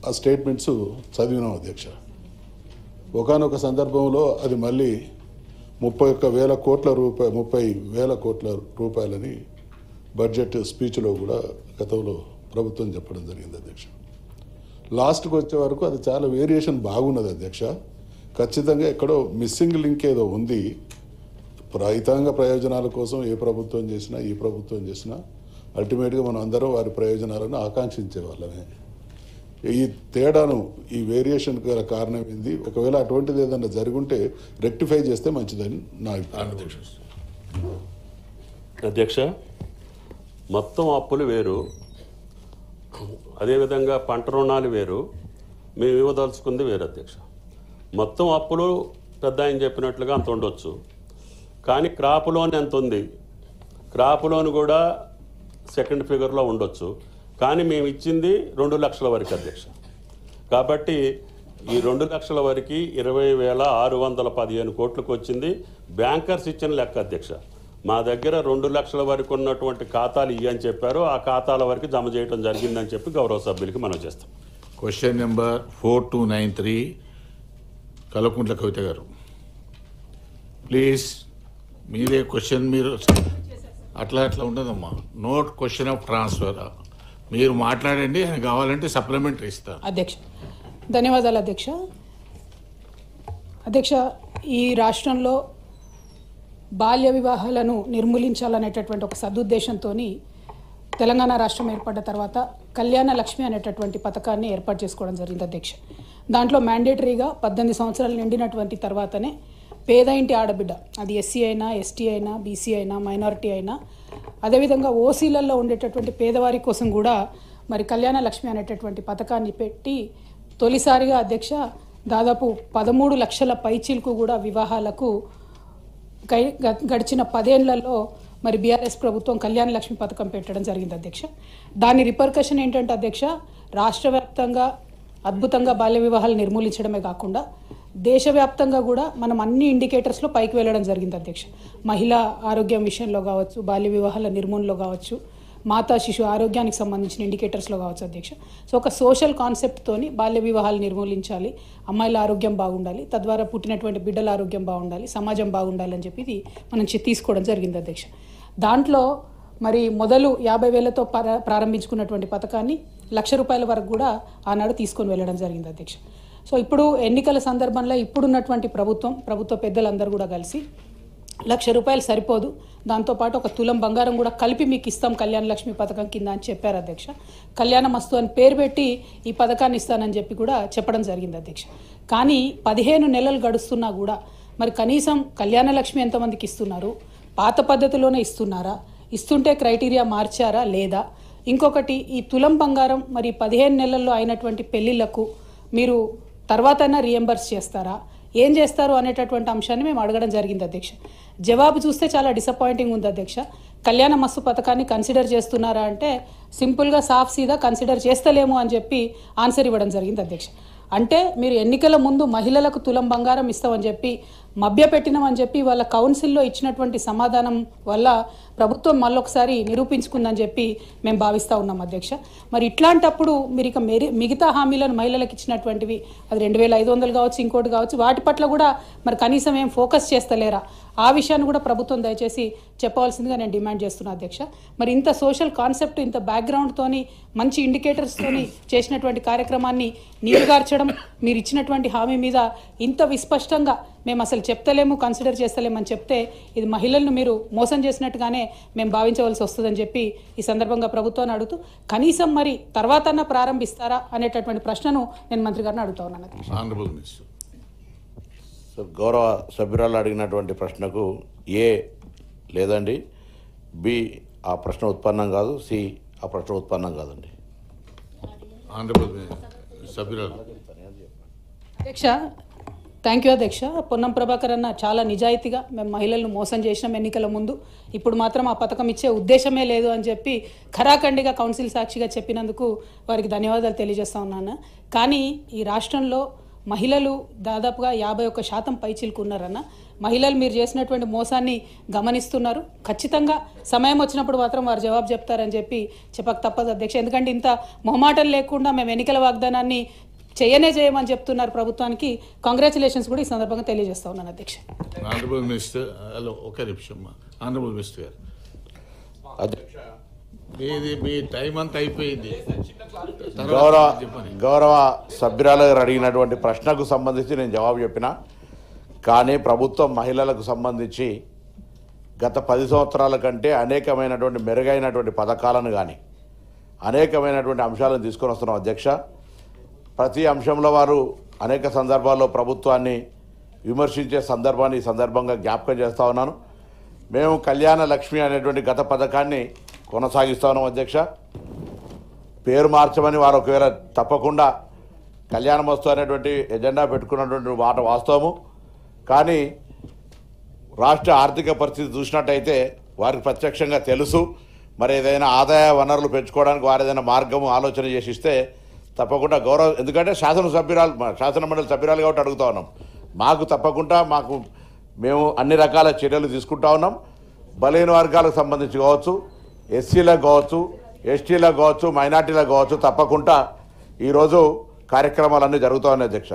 ఆ స్టేట్మెంట్స్ చదివినాం అధ్యక్ష. ఒకానొక సందర్భంలో అది మళ్ళీ 31,000 కోట్ల రూపాయలని బడ్జెట్ స్పీచ్లో కూడా గతంలో ప్రభుత్వం చెప్పడం జరిగింది అధ్యక్ష. లాస్ట్కి వచ్చే వరకు అది చాలా వేరియేషన్ బాగున్నది అధ్యక్ష. ఖచ్చితంగా ఎక్కడో మిస్సింగ్ లింక్ ఏదో ఉంది. రైతాంగ ప్రయోజనాల కోసం ఏ ప్రభుత్వం చేసినా ఈ ప్రభుత్వం చేసినా అల్టిమేట్గా మనం అందరం వారి ప్రయోజనాలను ఆకాంక్షించే వాళ్ళమే. ఈ తేడాను ఈ వేరియేషన్ గల కారణం ఏంది? ఒకవేళ అటువంటిది ఏదైనా జరుగుంటే రెక్టిఫై చేస్తే మంచిదని నా అభిప్రాయం. అధ్యక్ష, మొత్తం అప్పులు వేరు, అదేవిధంగా పంట రుణాలు వేరు, మేము ఇవ్వదలుచుకుంది వేరు అధ్యక్ష. మొత్తం అప్పులు పెద్ద ఆయన చెప్పినట్లుగా అంత ఉండొచ్చు, కానీ క్రాప్ లోన్ ఎంత ఉంది, క్రాప్ లోన్ కూడా సెకండ్ ఫిగర్లో ఉండొచ్చు, కానీ మేము ఇచ్చింది 2 లక్షల వరకు అధ్యక్ష. కాబట్టి ఈ 2 లక్షల వరకు 20,615 కోట్లకు వచ్చింది. బ్యాంకర్స్ ఇచ్చిన లెక్క అధ్యక్ష. మా దగ్గర 2 లక్షల వరకు ఉన్నటువంటి ఖాతాలు ఇవ్వని చెప్పారు, ఆ ఖాతాల వరకు జమ చేయడం జరిగిందని చెప్పి గౌరవ సభ్యులకి మనం చేస్తాం. క్వశ్చన్ నెంబర్ 4293 కల్వకుంట్ల కవిత గారు, ప్లీజ్. మీరే క్వశ్చన్, మీరు అట్లా ఉండదమ్మా. Note question of transfer. మీరు మాట్లాడండి, ఆయన కావాలంటే సప్లిమెంటరీ ఇస్తారు. అధ్యక్ష, ధన్యవాదాలు అధ్యక్ష. అధ్యక్ష, ఈ రాష్ట్రంలో బాల్య వివాహాలను నిర్మూలించాలనేటటువంటి ఒక సదుద్దేశంతో తెలంగాణ రాష్ట్రం ఏర్పడ్డ తర్వాత కళ్యాణ లక్ష్మి అనేటటువంటి పథకాన్ని ఏర్పాటు చేసుకోవడం జరిగింది అధ్యక్ష. దాంట్లో మ్యాండేటరీగా 18 సంవత్సరాలు నిండినటువంటి తర్వాతనే పేద ఇంటి ఆడబిడ్డ, అది ఎస్సీ అయినా, ఎస్టీ అయినా, బీసీ అయినా, మైనారిటీ అయినా, అదేవిధంగా ఓసీలలో ఉండేటటువంటి పేదవారి కోసం కూడా మరి కళ్యాణ లక్ష్మి అనేటటువంటి పథకాన్ని పెట్టి తొలిసారిగా అధ్యక్ష దాదాపు 13 లక్షల పైచీలకు కూడా వివాహాలకు గడిచిన 10 ఏళ్లలో మరి బీఆర్ఎస్ ప్రభుత్వం కళ్యాణ లక్ష్మి పథకం పెట్టడం జరిగింది అధ్యక్ష. దాని రిపర్కషన్ ఏంటంటే అధ్యక్ష, రాష్ట్ర వ్యాప్తంగా అద్భుతంగా బాల్య వివాహాలు నిర్మూలించడమే కాకుండా దేశవ్యాప్తంగా కూడా మనం అన్ని ఇండికేటర్స్లో పైకి వెళ్ళడం జరిగింది అధ్యక్ష. మహిళా ఆరోగ్యం విషయంలో కావచ్చు, బాల్య వివాహాల నిర్మూలనలో కావచ్చు, మాతా శిశు ఆరోగ్యానికి సంబంధించిన ఇండికేటర్స్లో కావచ్చు అధ్యక్ష. సో ఒక సోషల్ కాన్సెప్ట్తోని బాల్య వివాహాలు నిర్మూలించాలి, అమ్మాయిల ఆరోగ్యం బాగుండాలి, తద్వారా పుట్టినటువంటి బిడ్డల ఆరోగ్యం బాగుండాలి, సమాజం బాగుండాలని చెప్పి ఇది మనం తీసుకోవడం జరిగింది అధ్యక్ష. దాంట్లో మరి మొదలు 50,000తో ప్రారంభించుకున్నటువంటి పథకాన్ని ₹1,00,000 వరకు కూడా ఆనాడు తీసుకొని వెళ్ళడం జరిగింది అధ్యక్ష. సో ఇప్పుడు ఎన్నికల సందర్భంలో ఇప్పుడున్నటువంటి ప్రభుత్వ పెద్దలందరూ కూడా కలిసి ₹1,00,000 సరిపోదు, దాంతోపాటు 1 తులం బంగారం కూడా కలిపి మీకు ఇస్తాం కళ్యాణ లక్ష్మి పథకం కింద అని చెప్పారు అధ్యక్ష. కళ్యాణ మస్తు అని పేరు పెట్టి ఈ పథకాన్ని ఇస్తానని చెప్పి కూడా చెప్పడం జరిగింది అధ్యక్ష. కానీ 15 నెలలు గడుస్తున్నా కూడా మరి కనీసం కళ్యాణ లక్ష్మి ఎంతమందికి ఇస్తున్నారు, పాత పద్ధతిలోనే ఇస్తున్నారా, ఇస్తుంటే క్రైటీరియా మార్చారా లేదా, ఇంకొకటి ఈ తులం బంగారం మరి 15 నెలల్లో అయినటువంటి పెళ్లిళ్లకు మీరు తర్వాతైనా రీఎంబర్స్ చేస్తారా, ఏం చేస్తారు అనేటటువంటి అంశాన్ని మేము అడగడం జరిగింది అధ్యక్ష. జవాబు చూస్తే చాలా డిసప్పాయింటింగ్ ఉంది అధ్యక్ష. కళ్యాణ మస్తు పథకాన్ని కన్సిడర్ చేస్తున్నారా అంటే సింపుల్గా సాఫ్ సీదా కన్సిడర్ చేస్తలేము అని చెప్పి ఆన్సర్ ఇవ్వడం జరిగింది అధ్యక్ష. అంటే మీరు ఎన్నికల ముందు మహిళలకు తులం బంగారం ఇస్తామని చెప్పి మభ్యపెట్టినామని చెప్పి వాళ్ళ కౌన్సిల్లో ఇచ్చినటువంటి సమాధానం వల్ల ప్రభుత్వం మళ్ళొకసారి నిరూపించుకుందని చెప్పి మేము భావిస్తూ ఉన్నాం అధ్యక్ష. మరి ఇట్లాంటప్పుడు మీరు ఇక మిగతా హామీలను మహిళలకు ఇచ్చినటువంటివి అది 2,500 కావచ్చు, ఇంకోటి కావచ్చు, వాటి పట్ల కూడా మరి కనీసం ఏం ఫోకస్ చేస్తలేరా, ఆ విషయాన్ని కూడా ప్రభుత్వం దయచేసి చెప్పవలసిందిగా నేను డిమాండ్ చేస్తున్నా అధ్యక్ష. మరి ఇంత సోషల్ కాన్సెప్ట్, ఇంత బ్యాక్గ్రౌండ్తోని మంచి ఇండికేటర్స్తోని చేసినటువంటి కార్యక్రమాన్ని నీరుగార్చడం, మీరు ఇచ్చినటువంటి హామీ మీద ఇంత విస్పష్టంగా మేము అసలు చెప్తలేము, కన్సిడర్ చేస్తలేమని చెప్తే ఇది మహిళలను మీరు మోసం చేసినట్టుగానే మేము భావించవలసి వస్తుందని చెప్పి ఈ సందర్భంగా ప్రభుత్వాన్ని అడుగుతూ కనీసం మరి తర్వాతన్నా ప్రారంభిస్తారా అనేటటువంటి ప్రశ్నను నేను మంత్రి గారిని అడుగుతా ఉన్నాను. గౌరవ సభ్యురాలు అడిగినటువంటి ప్రశ్నకు ఏ లేదండి, బి ఆ ప్రశ్న ఉత్పన్నం కాదు, సి ఆ ప్రశ్న ఉత్పన్నం కాదండి. అధ్యక్ష, థ్యాంక్ యూ అధ్యక్ష. పొన్నం ప్రభాకర్ అన్న చాలా నిజాయితీగా మేము మహిళలను మోసం చేసినాం ఎన్నికల ముందు, ఇప్పుడు మాత్రం ఆ పథకం ఇచ్చే ఉద్దేశమే లేదు అని చెప్పి ఖరాఖండిగా కౌన్సిల్ సాక్షిగా చెప్పినందుకు వారికి ధన్యవాదాలు తెలియజేస్తా ఉన్నాను. కానీ ఈ రాష్ట్రంలో మహిళలు దాదాపుగా 51% పైచిలుకున్నారన్న. మహిళలు మీరు చేసినటువంటి మోసాన్ని గమనిస్తున్నారు. ఖచ్చితంగా సమయం వచ్చినప్పుడు మాత్రం వారు జవాబు చెప్తారని చెప్పి చెప్పక తప్పదు అధ్యక్ష. ఎందుకంటే ఇంత మొహమాటం లేకుండా మేము ఎన్నికల వాగ్దానాన్ని చేయమని చెప్తున్నారు ప్రభుత్వానికి. కంగ్రాచులేషన్స్ కూడా ఈ సందర్భంగా తెలియజేస్తా ఉన్నాను అధ్యక్ష. ఆనరబుల్ మినిస్టర్, హలో ఒక నిమిషం. ఆనరబుల్ మినిస్టర్ గారు, అధ్యక్ష, మీ టైం అంతా అయిపోయింది. గౌరవ సభ్యురాలు గారు అడిగినటువంటి ప్రశ్నకు సంబంధించి నేను జవాబు చెప్పిన. కానీ ప్రభుత్వం మహిళలకు సంబంధించి గత 10 సంవత్సరాల కంటే అనేకమైనటువంటి మెరుగైనటువంటి పథకాలను కానీ అనేకమైనటువంటి అంశాలను తీసుకొని వస్తున్నాం అధ్యక్ష. ప్రతి అంశంలో వారు అనేక సందర్భాల్లో ప్రభుత్వాన్ని విమర్శించే సందర్భాన్ని ఈ సందర్భంగా జ్ఞాపకం చేస్తూ ఉన్నాను. మేము కళ్యాణ లక్ష్మి అనేటువంటి గత పథకాన్ని కొనసాగిస్తూ ఉన్నాం అధ్యక్ష. పేరు మార్చమని వారు ఒకవేళ తప్పకుండా కళ్యాణమస్తు అనేటువంటి ఎజెండా పెట్టుకున్నటువంటి మాట వాస్తవము. కానీ రాష్ట్ర ఆర్థిక పరిస్థితి చూసినట్టయితే వారికి ప్రత్యక్షంగా తెలుసు. మరి ఏదైనా ఆదాయ వనరులు పెంచుకోవడానికి వారు ఏదైనా మార్గము ఆలోచన చేసి ఇస్తే తప్పకుండా ఎందుకంటే శాసనమండలి సభ్యురాలు కాబట్టి అడుగుతూ ఉన్నాం. మాకు తప్పకుండా మేము అన్ని రకాల చర్యలు తీసుకుంటా ఉన్నాం. బలహీన వర్గాలకు సంబంధించి కావచ్చు, ఎస్సీలకు కావచ్చు, ఎస్టీలకు కావచ్చు, మైనార్టీలకు కావచ్చు, తప్పకుండా ఈరోజు కార్యక్రమాలన్నీ జరుగుతూ ఉన్నాయి అధ్యక్ష.